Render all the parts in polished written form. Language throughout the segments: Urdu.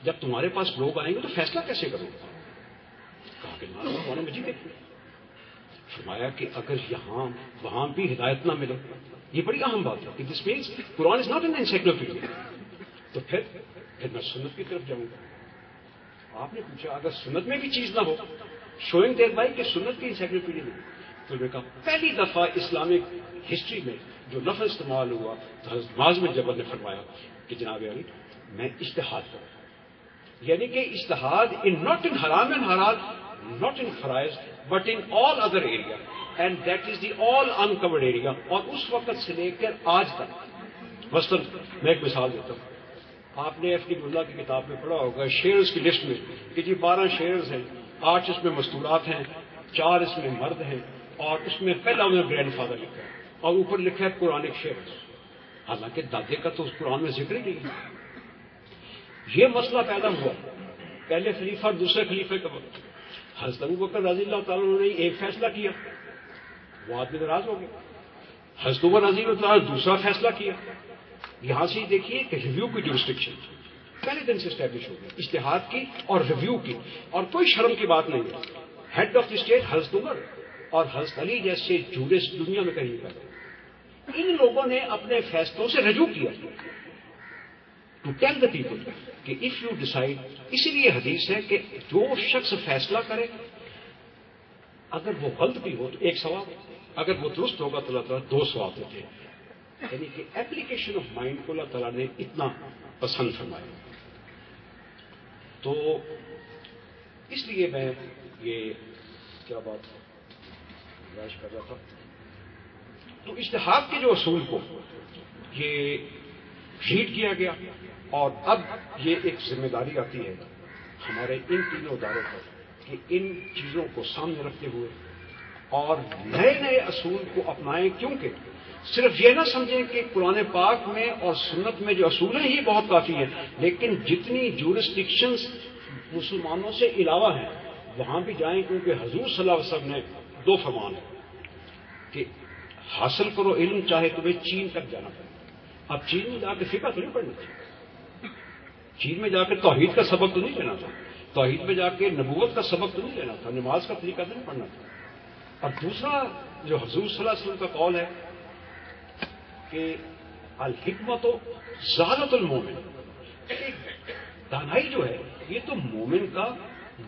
جب تمہارے پاس لوگ آئیں گے تو فیصلہ کیسے کرو گے؟ کہا کہ قرآن مجید دیکھو. فرمایا کہ اگر یہاں وہاں بھی ہدایت نہ ملے, یہ بڑی اہم بات ہے کہ this means Quran is not an encyclopedia, تو پھر میں سنت کی طرف جاؤں گا. آپ نے پوچھا اگر سنت میں بھی چیز نہ ہو, شوئنگ دیٹ بائی کہ سنت کی انسائکلوپیڈیا نہیں, تو میں نے کہا پہلی دفعہ اسلامک ہسٹری میں جو لفظ استعمال ہوا تو حضرت معاذ بن جبل نے فرمایا کہ جناب علی میں اجتہاد کروں, یعنی کہ اجتہاد ناٹ ان حرام اینڈ حلال, not in فرائض but in all other area and that is the all uncovered area. اور اس وقت سے لے کر آج تک, مثلاً میں ایک مثال دیتا ہوں, آپ نے ایف ڈی ملا کی کتاب میں پڑھا ہوگا شیئرز کی لسٹ میں کہ جی 12 شیئرز ہیں, 8 اس میں مستورات ہیں, 4 اس میں مرد ہیں, اور اس میں پہلا انہوں نے گرینڈ فادر لکھا ہے اور اوپر لکھا ہے قرآنک شیئرز, حالانکہ دادے کا تو اس قرآن میں ذکر ہی نہیں ہے. یہ مسئلہ پیدا ہوا پہلے خلیفہ اور دوسرے خلیفے کا وقت. حضرت ابوبکر رضی اللہ تعالیٰ نے ایک فیصلہ کیا, وہ آدمی ناراض ہو گیا. حضرت عمر رضی اللہ تعالیٰ نے دوسرا فیصلہ کیا. یہاں سے دیکھیے کہ ریویو کی جورسڈکشن پہلے دن سے اسٹیبلش ہو گئی, اجتہاد کی اور ریویو کی, اور کوئی شرم کی بات نہیں ہے. ہیڈ آف دی اسٹیٹ حضرت عمر اور حضرت علی جیسے جورسٹ دنیا میں کہیں پر, ان لوگوں نے اپنے فیصلوں سے رجوع کیا ٹو ٹیل دا پیپل کہ اف یو ڈیسائڈ. اسی لیے حدیث ہے کہ جو شخص فیصلہ کرے اگر وہ غلط بھی ہو تو 1 ثواب, اگر وہ درست ہوگا تو اللہ تعالیٰ 2 ثواب دیتے ہیں. یعنی کہ ایپلیکیشن آف مائنڈ کو اللہ تعالیٰ نے اتنا پسند فرمایا. تو اس لیے میں یہ کیا بات گزارش کر رہا تھا, تو اجتہاد کے جو اصول کو یہ ریڈ کیا گیا, اور اب یہ ایک ذمہ داری آتی ہے ہمارے ان تینوں اداروں پر کہ ان چیزوں کو سامنے رکھتے ہوئے اور نئے نئے اصول کو اپنائیں. کیونکہ صرف یہ نہ سمجھیں کہ قرآن پاک میں اور سنت میں جو اصول ہیں یہ بہت کافی ہیں, لیکن جتنی جورسڈکشنز مسلمانوں سے علاوہ ہیں وہاں بھی جائیں, کیونکہ حضور صلی اللہ علیہ وسلم نے 2 فرمان ہیں کہ حاصل کرو علم چاہے تمہیں چین تک جانا پڑے. اب چین میں جا کے فقہ تو نہیں پڑھنا چاہیے, چین میں جا کے توحید کا سبق تو نہیں لینا تھا, توحید میں جا کے نبوت کا سبق تو نہیں لینا تھا, نماز کا طریقہ تو نہیں پڑھنا تھا. اور دوسرا جو حضور صلی اللہ علیہ وسلم کا قول ہے کہ الحکمت زادۃ المومن, دانائی جو ہے یہ تو مومن کا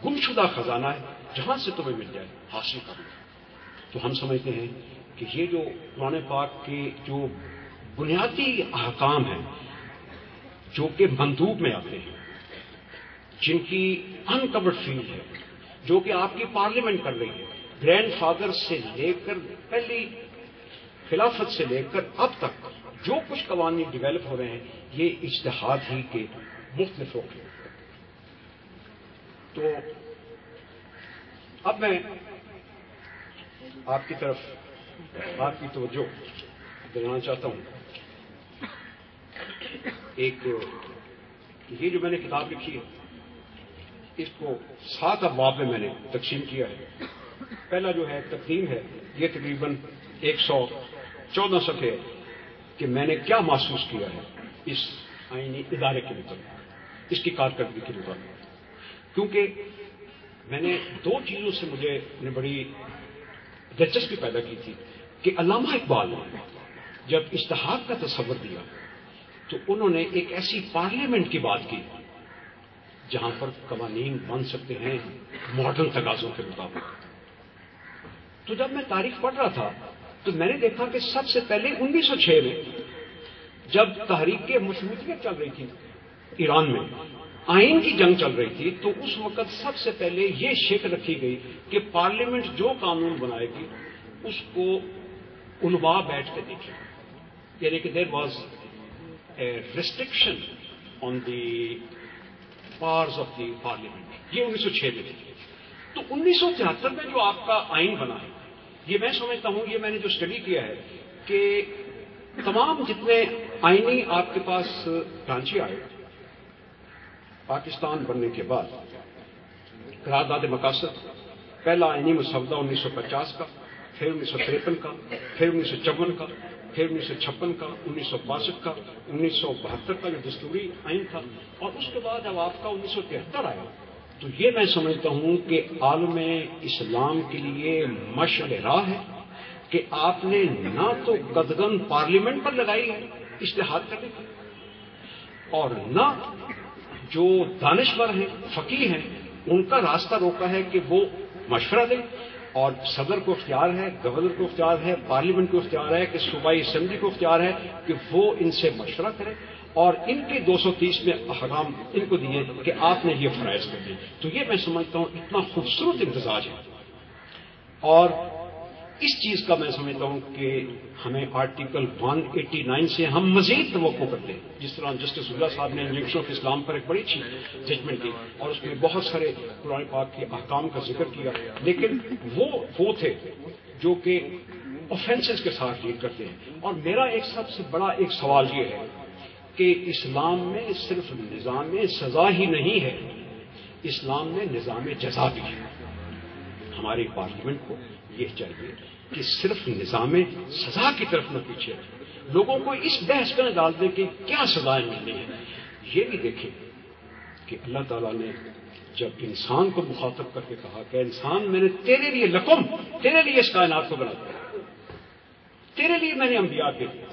گمشدہ خزانہ ہے, جہاں سے تمہیں مل جائے حاصل کرنا. تو ہم سمجھتے ہیں کہ یہ جو قرآن پاک کے جو بنیادی احکام ہیں جو کہ مندوب میں آتے ہیں, جن کی انکورڈ فیلڈ ہے, جو کہ آپ کی پارلیمنٹ کر رہی ہے, گرینڈ فادر سے لے کر پہلی خلافت سے لے کر اب تک جو کچھ قوانین ڈیولپ ہو رہے ہیں یہ اجتہاد ہی کے مختلف ہوتے ہیں. تو اب میں آپ کی طرف آپ کی توجہ دلانا چاہتا ہوں. ایک یہ جو میں نے کتاب لکھی ہے اس کو 7 ابواب میں نے تقسیم کیا ہے. پہلا جو ہے تقدیم ہے, یہ تقریباً 114 صفحے کہ میں نے کیا محسوس کیا ہے اس آئینی ادارے کے متعلق, اس کی کارکردگی کے متعلق. کیونکہ میں نے 2 چیزوں سے مجھے بڑی دلچسپی پیدا کی تھی کہ علامہ اقبال نے جب اجتہاد کا تصور دیا تو انہوں نے ایک ایسی پارلیمنٹ کی بات کی جہاں پر قوانین بن سکتے ہیں ماڈرن تقاضوں کے مطابق. تو جب میں تاریخ پڑھ رہا تھا تو میں نے دیکھا کہ سب سے پہلے 1906 میں جب تحریک مشروطیت چل رہی تھی ایران میں, آئین کی جنگ چل رہی تھی, تو اس وقت سب سے پہلے یہ شک رکھی گئی کہ پارلیمنٹ جو قانون بنائے گی اس کو علماء بیٹھ کے دیکھیں. یعنی کہ there was a restriction on the powers of the parliament. یہ 1906 میں تھی. تو 1973 میں جو آپ کا آئین بنا ہے یہ میں سمجھتا ہوں, یہ میں نے جو اسٹڈی کیا ہے کہ تمام جتنے آئینی آپ کے پاس ڈھانچے آئے پاکستان بننے کے بعد, قرارداد مقاصد, پہلا آئینی مسودہ 1950 کا, پھر 1953 کا, پھر 1954 کا, پھر 1956 کا، 1962 کا، 1972 کا جو دستوری آئین تھا، اور اس کے بعد اب آپ کا 1973 آیا. تو یہ میں سمجھتا ہوں کہ عالم اسلام کے لیے مشعل راہ ہے کہ آپ نے نہ تو قدغن پارلیمنٹ پر لگائی ہے اجتہاد کرنے کی، اور نہ جو دانشور ہیں، فقیہ ہیں، ان کا راستہ روکا ہے کہ وہ مشورہ دیں. اور صدر کو اختیار ہے، گورنر کو اختیار ہے، پارلیمنٹ کو اختیار ہے، کہ صوبائی اسمبلی کو اختیار ہے کہ وہ ان سے مشورہ کرے، اور ان کے 230 میں احکام ان کو دیے کہ آپ نے یہ فرائض کر دیں. تو یہ میں سمجھتا ہوں اتنا خوبصورت امتزاج ہے. اور اس چیز کا میں سمجھتا ہوں کہ ہمیں آرٹیکل 189 سے ہم مزید توقع کرتے ہیں. جس طرح جسٹس اللہ صاحب نے انجیکشن آف اسلام پر ایک بڑی اچھی ججمنٹ دی، اور اس میں بہت سارے قرآن پاک کے احکام کا ذکر کیا، لیکن وہ تھے جو کہ اوفینسز کے ساتھ ڈیل کرتے ہیں. اور میرا ایک سب سے بڑا ایک سوال یہ ہے کہ اسلام میں صرف نظام سزا ہی نہیں ہے، اسلام میں نظام جزا بھی ہے. ہماری پارلیمنٹ کو یہ چاہیے کہ صرف نظام سزا کی طرف نہ پیچھے رہے، لوگوں کو اس بحث میں ڈال دیں کہ کیا سزائیں ملنی ہیں. یہ بھی دیکھیں کہ اللہ تعالیٰ نے جب انسان کو مخاطب کر کے کہا کہ انسان میں نے تیرے لیے لکم، تیرے لیے اس کائنات کو بنا دیا، تیرے لیے میں نے انبیاء کے دیا.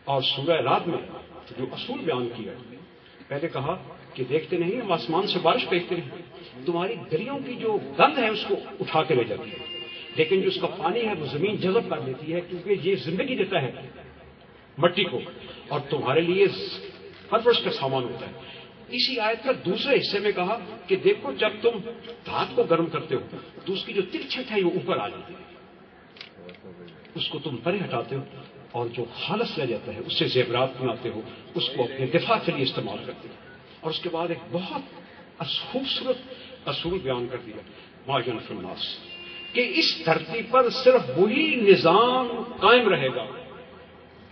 اور سورہ رات میں جو اصول بیان کیا، پہلے کہا کہ دیکھتے نہیں ہم آسمان سے بارش بھیجتے ہیں، تمہاری گلیوں کی جو گند ہے اس کو اٹھا کے لے جاتی ہے، لیکن جو اس کا پانی ہے وہ زمین جذب کر لیتی ہے، کیونکہ یہ زندگی دیتا ہے مٹی کو، اور تمہارے لیے پرورش کا سامان ہوتا ہے. اسی آیت کا دوسرے حصے میں کہا کہ دیکھو جب تم دھات کو گرم کرتے ہو تو اس کی جو تلچھٹ ہے وہ اوپر آ جاتی ہے، اس کو تم پرے ہٹاتے ہو، اور جو خالص رہ جاتا ہے اس سے زیورات بناتے ہو، اس کو اپنے دفاع کے لیے استعمال کرتے ہو. اور اس کے بعد ایک بہت خوبصورت اصول بیان کر دیا ما ينفع الناس، کہ اس دھرتی پر صرف وہی نظام قائم رہے گا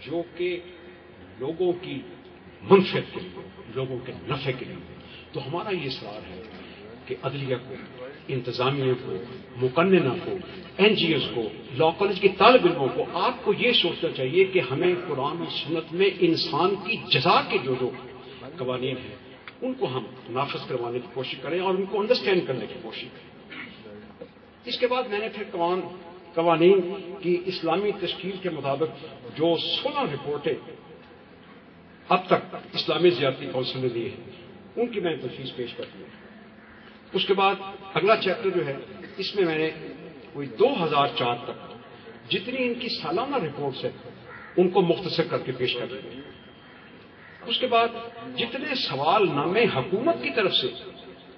جو کہ لوگوں کی منفعت کے لیے، لوگوں کے نفع کے لیے. تو ہمارا یہ اصرار ہے کہ عدلیہ کو، انتظامیہ کو، مقننہ کو، این جی اوز کو، لا کالج کے طالب علموں کو، آپ کو یہ سوچنا چاہیے کہ ہمیں قرآن و سنت میں انسان کی جزا کے جو قوانین ہیں ان کو ہم نافذ کروانے کی کوشش کریں اور ان کو انڈرسٹینڈ کرنے کی کوشش کریں. اس کے بعد میں نے پھر قوانین کی اسلامی تشکیل کے مطابق جو 16 رپورٹیں اب تک اسلامی زیارتی کونسل نے دی ہیں ان کی میں تجویز پیش کرتی ہوں. اس کے بعد اگلا چیپٹر جو ہے اس میں نے کوئی 2004 تک جتنی ان کی سالانہ رپورٹس ہیں ان کو مختصر کر کے پیش کر دیا. اس کے بعد جتنے سوال نامے حکومت کی طرف سے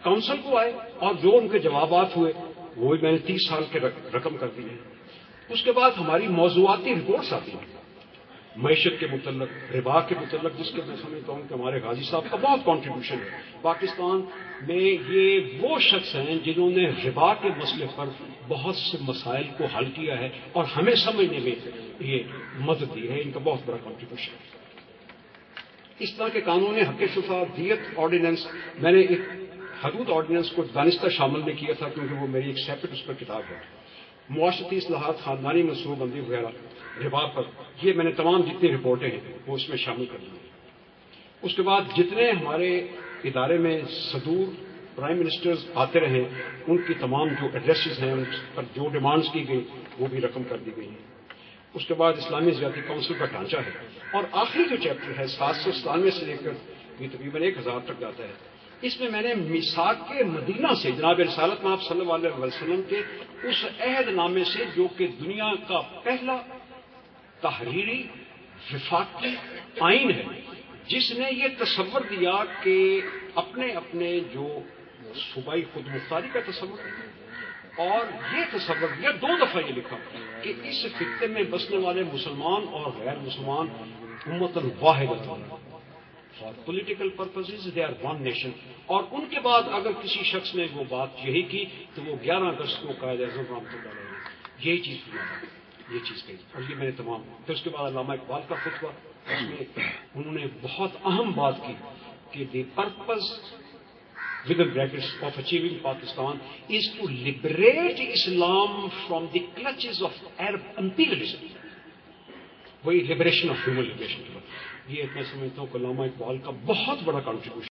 کونسل کو آئے اور جو ان کے جوابات ہوئے وہ بھی میں نے 30 سال کے رقم کر دی ہے. اس کے بعد ہماری موضوعاتی رپورٹس آتی ہیں معیشت کے متعلق، ربا کے متعلق، جس کے میں سمجھتا ہوں کہ ہمارے غازی صاحب کا بہت کنٹریبیوشن ہے. پاکستان میں یہ وہ شخص ہیں جنہوں نے ربا کے مسئلے پر بہت سے مسائل کو حل کیا ہے اور ہمیں سمجھنے میں یہ مدد دی ہے. ان کا بہت بڑا کنٹریبیوشن ہے. اس طرح کے قانون حق شفا، دیت آرڈیننس، میں نے ایک حدود آرڈیننس کو دانستہ شامل نہیں کیا تھا کیونکہ وہ میری ایک سیپریٹ اس پر کتاب ہے. معاشرتی اصلاحات، خاندانی منصوبہ بندی وغیرہ، ربا پر، یہ میں نے تمام جتنی رپورٹیں ہیں وہ اس میں شامل کر لی. اس کے بعد جتنے ہمارے ادارے میں صدور پرائم منسٹرز آتے رہے ان کی تمام جو ایڈریسز ہیں ان پر جو ڈیمانڈز کی گئی وہ بھی رقم کر دی گئی ہیں. اس کے بعد اسلامی زیارتی کونسل کا ڈھانچہ ہے. اور آخری جو چیپٹر ہے 797 سے لے کر یہ تقریباً 1000 تک جاتا ہے. اس میں نے میثاق کے مدینہ سے جناب رسالت میں آپ صلی اللہ علیہ وسلم کے اس عہد نامے سے جو کہ دنیا کا پہلا تحریری وفاقی آئین ہے جس نے یہ تصور دیا کہ اپنے اپنے جو صوبائی خود مختاری کا تصور دیا اور یہ تصور دیا 2 دفعہ یہ لکھا کہ اس خطے میں بسنے والے مسلمان اور غیر مسلمان امتاً واحد for political purposes they are one nation. اور ان کے بعد اگر کسی شخص نے وہ بات یہی کی تو وہ 11 اگست کو قائد اعظم رحمۃ اللہ علیہ یہی چیز یہ چیز کہی. اور یہ میں نے تمام. پھر اس کے بعد علامہ اقبال کا خطبہ، اس میں انہوں نے بہت اہم بات کی کہ the purpose within brackets of achieving Pakistan is to liberate Islam from the clutches of Arab imperialism. وہی لبریشن آف ہیومن لبریشن. یہ میں سمجھتا ہوں کہ علامہ اقبال کا بہت بڑا کنٹریبیوشن